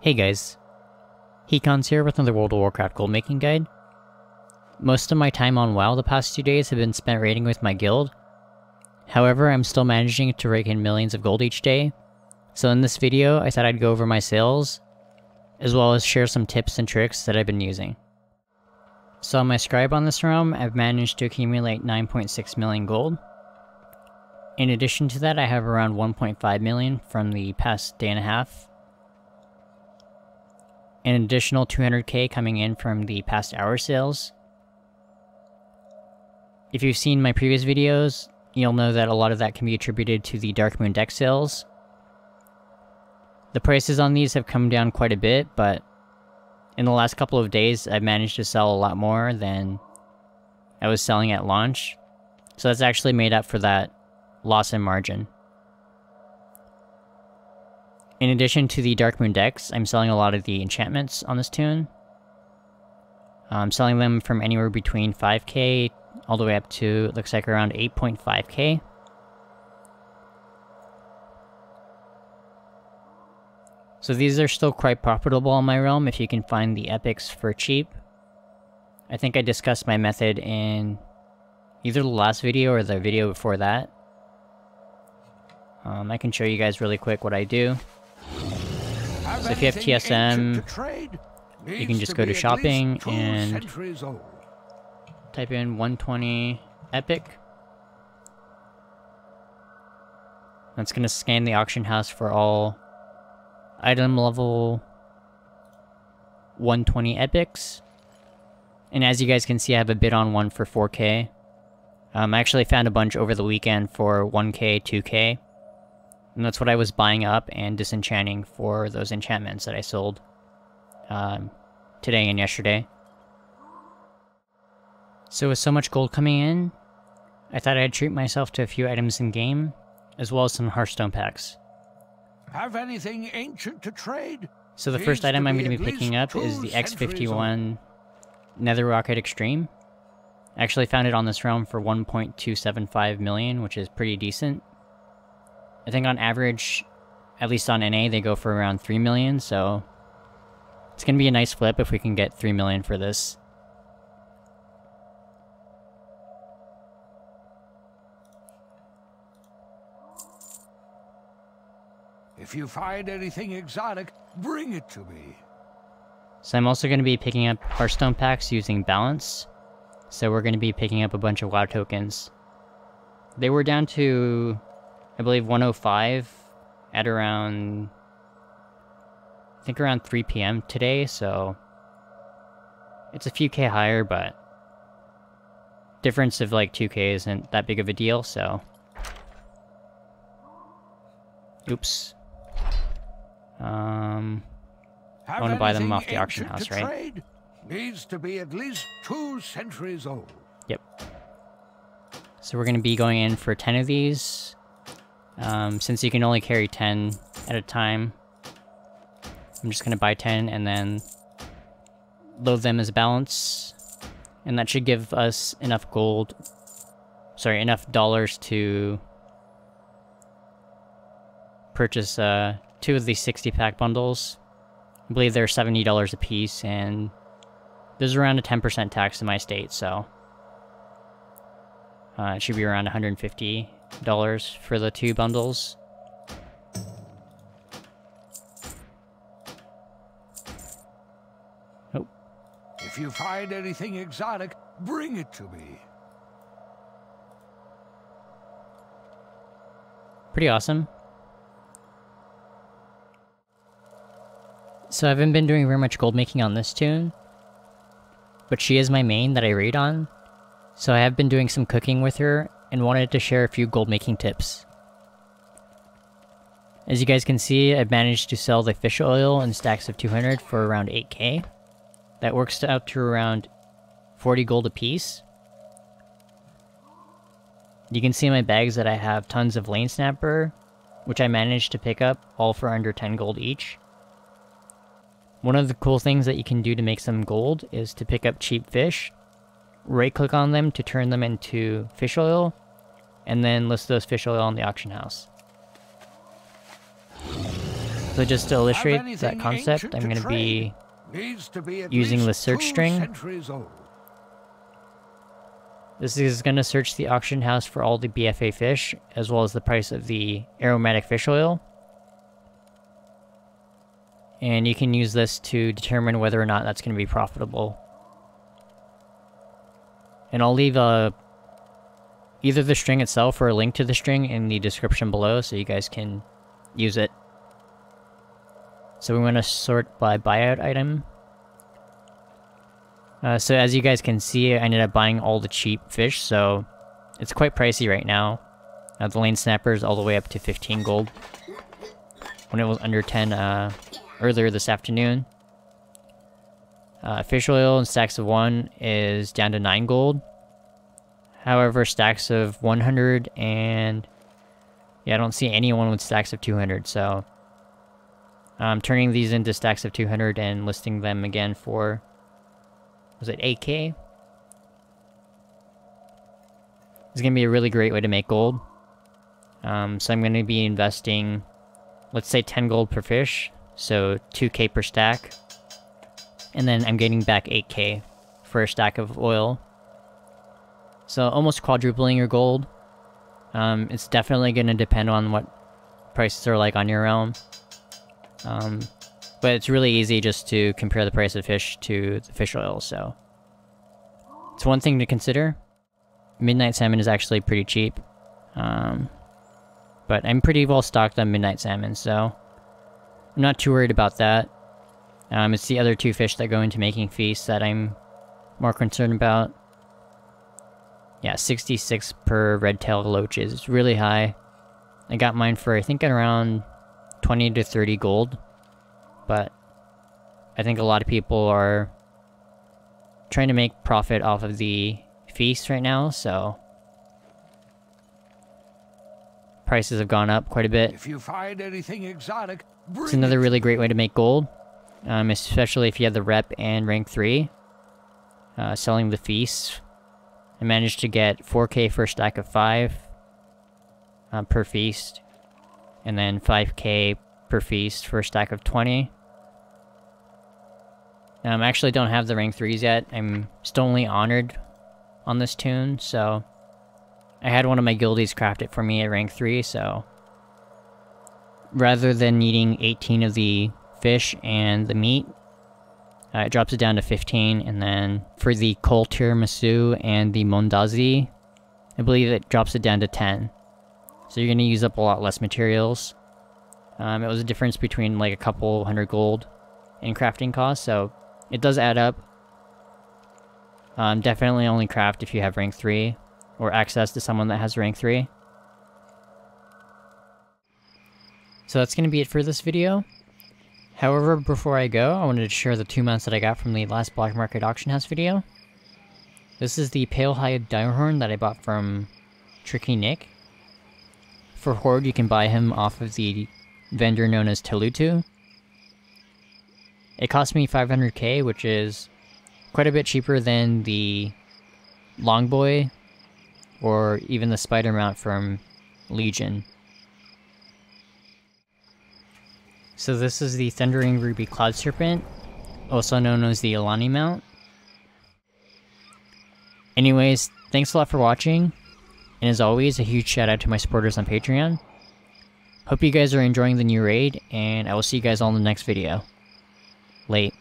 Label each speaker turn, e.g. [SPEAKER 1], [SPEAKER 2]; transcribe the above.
[SPEAKER 1] Hey guys, Hecons here with another World of Warcraft gold making guide. Most of my time on WoW the past 2 days have been spent raiding with my guild. However, I'm still managing to rake in millions of gold each day, so in this video I thought I'd go over my sales, as well as share some tips and tricks that I've been using. So on my scribe on this realm, I've managed to accumulate 9.6 million gold. In addition to that, I have around 1.5 million from the past day and a half. An additional 200k coming in from the past hour sales. If you've seen my previous videos, you'll know that a lot of that can be attributed to the Dark Moon deck sales. The prices on these have come down quite a bit, but in the last couple of days I've managed to sell a lot more than I was selling at launch. So that's actually made up for that loss in margin. In addition to the Dark Moon decks, I'm selling a lot of the enchantments on this tune. I'm selling them from anywhere between 5k all the way up to, looks like around 8.5k. So these are still quite profitable on my realm if you can find the epics for cheap. I think I discussed my method in either the last video or the video before that. I can show you guys really quick what I do. So if you have TSM, you can just go to shopping and type in 120 epic. That's going to scan the auction house for all item level 120 epics. And as you guys can see, I have a bid on one for 4k. I actually found a bunch over the weekend for 1k, 2k. And that's what I was buying up and disenchanting for those enchantments that I sold today and yesterday. So with so much gold coming in, I thought I'd treat myself to a few items in game, as well as some Hearthstone packs.
[SPEAKER 2] Have anything ancient to trade?
[SPEAKER 1] So the first item I'm going to be picking up is the X51 Nether Rocket Extreme. I actually found it on this realm for 1.275 million, which is pretty decent. I think on average, at least on NA, they go for around 3 million, so it's going to be a nice flip if we can get 3 million for this.
[SPEAKER 2] If you find anything exotic, bring it to me.
[SPEAKER 1] So I'm also going to be picking up Hearthstone packs using balance. So we're going to be picking up a bunch of WoW tokens. They were down to, I believe, 105 at around, I think around 3 PM today, so it's a few K higher, but difference of like 2k isn't that big of a deal, so. Oops. I want to buy them off the auction house, right?
[SPEAKER 2] Trade? Needs to be at least 2 centuries old.
[SPEAKER 1] Yep. So we're going to be going in for 10 of these. Since you can only carry 10 at a time, I'm just going to buy 10 and then load them as balance. And that should give us enough enough dollars to purchase 2 of these 60-pack bundles. I believe they're $70 a piece, and there's around a 10% tax in my state, so it should be around $150 for the 2 bundles. Oh.
[SPEAKER 2] If you find anything exotic, bring it to me.
[SPEAKER 1] Pretty awesome. So I haven't been doing very much gold making on this tune, but she is my main that I raid on, so I have been doing some cooking with her and wanted to share a few gold making tips. As you guys can see, I've managed to sell the fish oil in stacks of 200 for around 8k. That works out to around 40 gold a piece. You can see in my bags that I have tons of lane snapper, which I managed to pick up all for under 10 gold each. One of the cool things that you can do to make some gold is to pick up cheap fish, right-click on them to turn them into fish oil, and then list those fish oil on the auction house. So just to illustrate that concept, I'm going to be using the search string. This is going to search the auction house for all the BFA fish, as well as the price of the aromatic fish oil. And you can use this to determine whether or not that's going to be profitable. And I'll leave either the string itself or a link to the string in the description below so you guys can use it. So we want to sort by buyout item. So as you guys can see, I ended up buying all the cheap fish, so it's quite pricey right now. The lane snapper is all the way up to 15 gold, when it was under 10 earlier this afternoon. Fish oil and stacks of 1 is down to 9 gold. However, stacks of 100 and... yeah, I don't see anyone with stacks of 200, so... I'm turning these into stacks of 200 and listing them again for... was it 8k? It's going to be a really great way to make gold. So I'm going to be investing, let's say 10 gold per fish, so 2k per stack. And then I'm getting back 8k for a stack of oil. So almost quadrupling your gold. It's definitely going to depend on what prices are like on your realm. But it's really easy just to compare the price of fish to the fish oil, so... it's one thing to consider. Midnight salmon is actually pretty cheap. But I'm pretty well stocked on midnight salmon, so... I'm not too worried about that. It's the other two fish that go into making feasts that I'm more concerned about. Yeah, 66 per redtail loach is really high. I got mine for, I think, at around 20 to 30 gold. But I think a lot of people are trying to make profit off of the feast right now, so prices have gone up quite a bit.
[SPEAKER 2] If you find anything exotic,
[SPEAKER 1] it's another really great way to make gold, especially if you have the rep and rank 3. Selling the feast, I managed to get 4k for a stack of 5 per feast, and then 5k per feast for a stack of 20. I actually don't have the rank 3s yet. I'm still only honored on this tune, so I had one of my guildies craft it for me at rank 3, so rather than needing 18 of the fish and the meat, it drops it down to 15, and then for the coal tiramisu and the mondazi, I believe it drops it down to 10. So you're going to use up a lot less materials. It was a difference between like a couple hundred gold in crafting costs, so it does add up. Definitely only craft if you have rank 3, or access to someone that has rank 3. So that's going to be it for this video. However, before I go, I wanted to share the 2 mounts that I got from the last Black Market Auction House video. This is the Pale Hide Direhorn that I bought from Tricky Nick. For Horde, you can buy him off of the vendor known as Telutu. It cost me 500k, which is quite a bit cheaper than the Longboy, or even the Spider mount from Legion. So this is the Thundering Ruby Cloud Serpent, also known as the Alani mount. Anyways, thanks a lot for watching, and as always, a huge shout out to my supporters on Patreon. Hope you guys are enjoying the new raid, and I will see you guys all in the next video. Late.